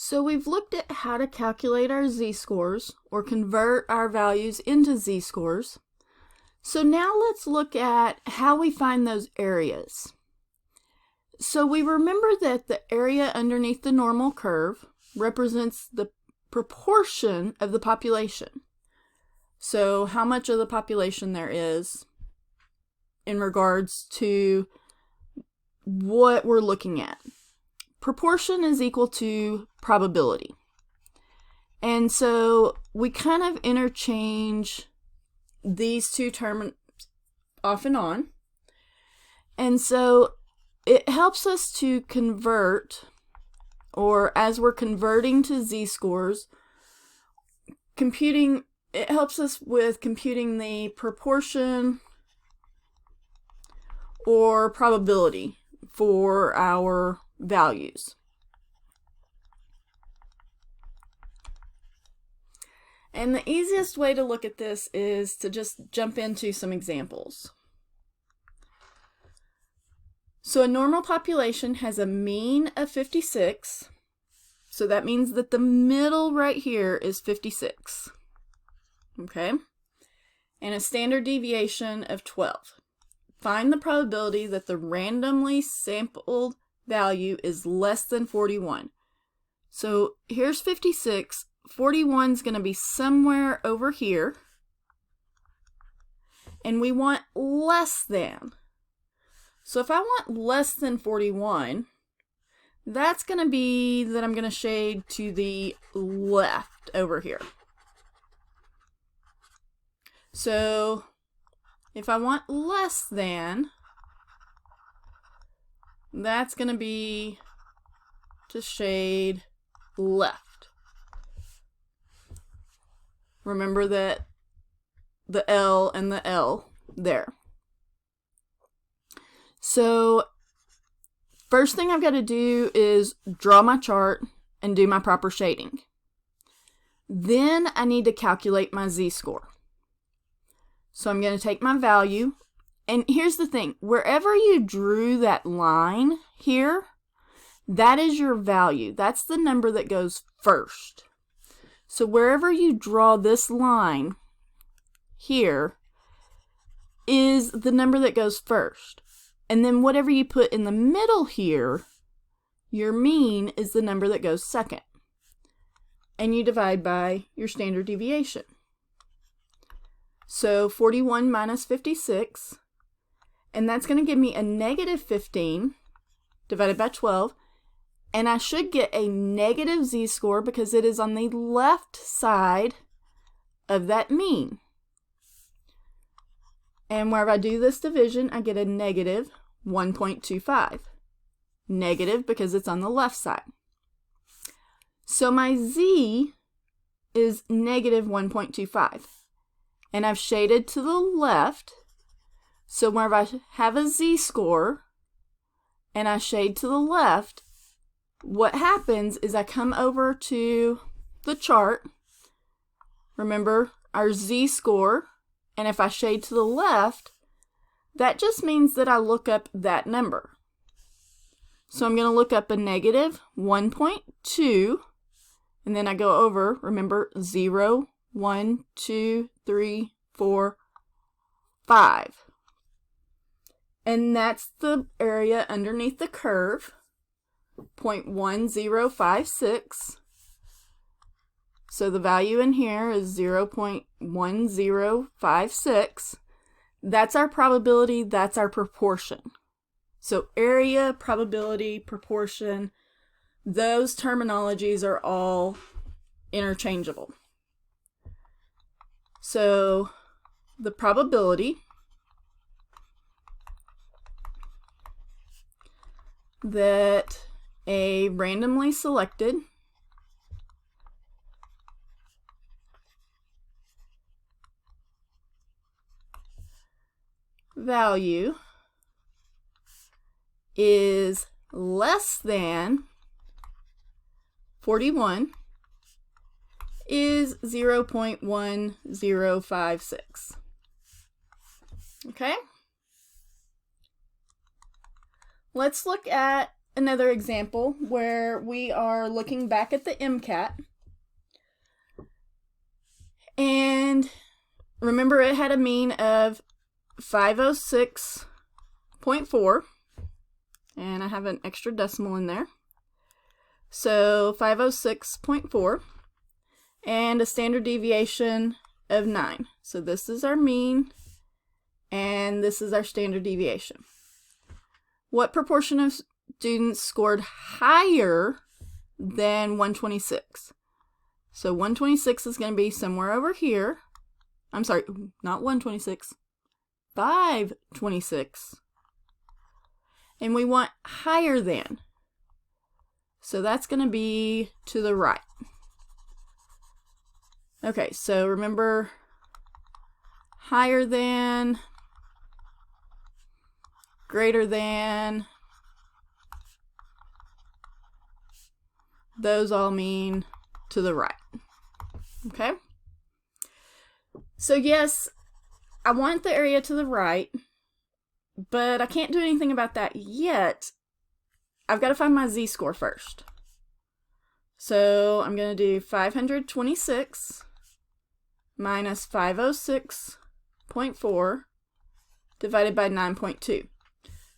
So we've looked at how to calculate our z-scores or convert our values into z-scores. So now let's look at how we find those areas. So we remember that the area underneath the normal curve represents the proportion of the population. So how much of the population there is in regards to what we're looking at. Proportion is equal to probability. And so we kind of interchange these two terms off and on. And so it helps us to convert, or as we're converting to z-scores, it helps us with computing the proportion or probability for our values. And the easiest way to look at this is to just jump into some examples. So a normal population has a mean of 56. So that means that the middle right here is 56. Okay? And a standard deviation of 12. Find the probability that the randomly sampled value is less than 41. So here's 56. 41 is going to be somewhere over here. And we want less than. So if I want less than 41, that's going to be that I'm going to shade to the left over here. So if I want less than, that's going to be to shade left. Remember that the L and the L there. So first thing I've got to do is draw my chart and do my proper shading. Then I need to calculate my z-score. So I'm going to take my value, and here's the thing, wherever you drew that line here, that is your value. That's the number that goes first. So wherever you draw this line here is the number that goes first. And then whatever you put in the middle here, your mean is the number that goes second. And you divide by your standard deviation. So 41 minus 56, and that's going to give me a negative 15 divided by 12. And I should get a negative z-score because it is on the left side of that mean. And wherever I do this division, I get a negative 1.25. Negative because it's on the left side. So my z is negative 1.25. And I've shaded to the left. So wherever I have a z-score and I shade to the left, what happens is I come over to the chart. Remember our z-score, and if I shade to the left, that just means that I look up that number. So I'm going to look up a negative 1.2, and then I go over, remember, 0, 1, 2, 3, 4, 5. And that's the area underneath the curve. 0.1056. So the value in here is 0.1056. That's our probability, that's our proportion. So area, probability, proportion, those terminologies are all interchangeable. So the probability that a randomly selected value is less than 41 is 0.1056. Okay? Let's look at another example where we are looking back at the MCAT. And remember, it had a mean of 506.4. And I have an extra decimal in there. So 506.4. And a standard deviation of 9. So this is our mean. And this is our standard deviation. What proportion of students scored higher than 126? So 126 is going to be somewhere over here. I'm sorry, not 126. 526. And we want higher than. So that's going to be to the right. Okay, so remember, higher than, greater than, those all mean to the right. Okay? So yes, I want the area to the right, but I can't do anything about that yet. I've got to find my z-score first. So I'm going to do 526 minus 506.4 divided by 9.2.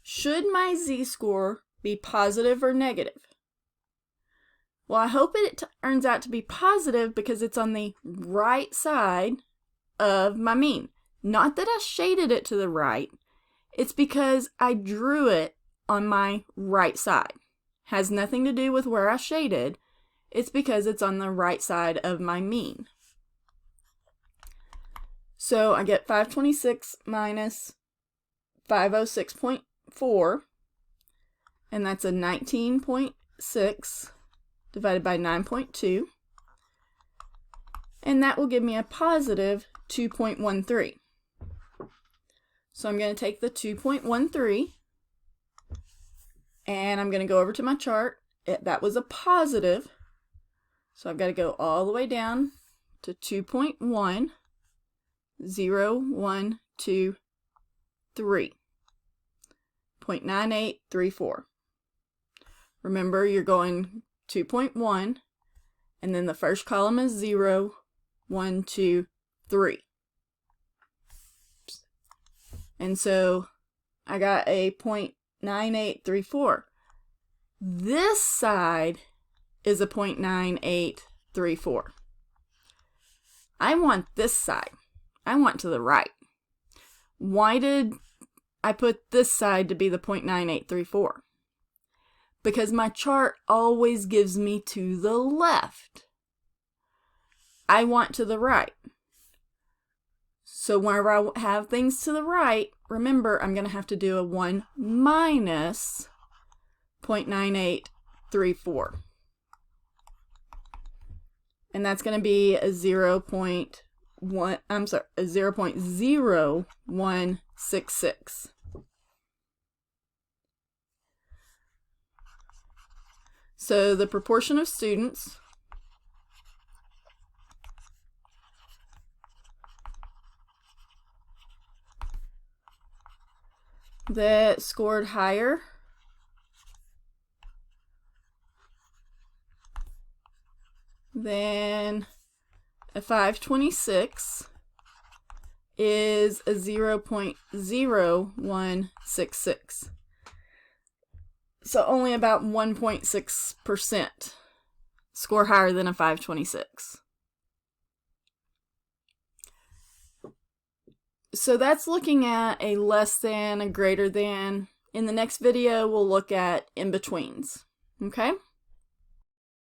Should my z-score be positive or negative? Well, I hope it turns out to be positive because it's on the right side of my mean. Not that I shaded it to the right. It's because I drew it on my right side. Has nothing to do with where I shaded. It's because it's on the right side of my mean. So I get 526 minus 506.4, and that's a 19.6 divided by 9.2, and that will give me a positive 2.13. So I'm going to take the 2.13, and I'm going to go over to my chart. That was a positive, so I've got to go all the way down to 2.1, 0, 1, 2, 3. 0.9834. Remember, you're going 2.1, and then the first column is 0, 1, 2, 3. And so I got a 0.9834. This side is a 0.9834. I want this side. I want to the right. Why did I put this side to be the 0.9834? Because my chart always gives me to the left. I want to the right. So whenever I have things to the right, remember, I'm going to have to do a 1 minus 0.9834. And that's going to be a 0.0166. So the proportion of students that scored higher than a 526 is a 0.0166. So only about 1.6% score higher than a 526. So that's looking at a less than, a greater than. In the next video, we'll look at in-betweens. Okay?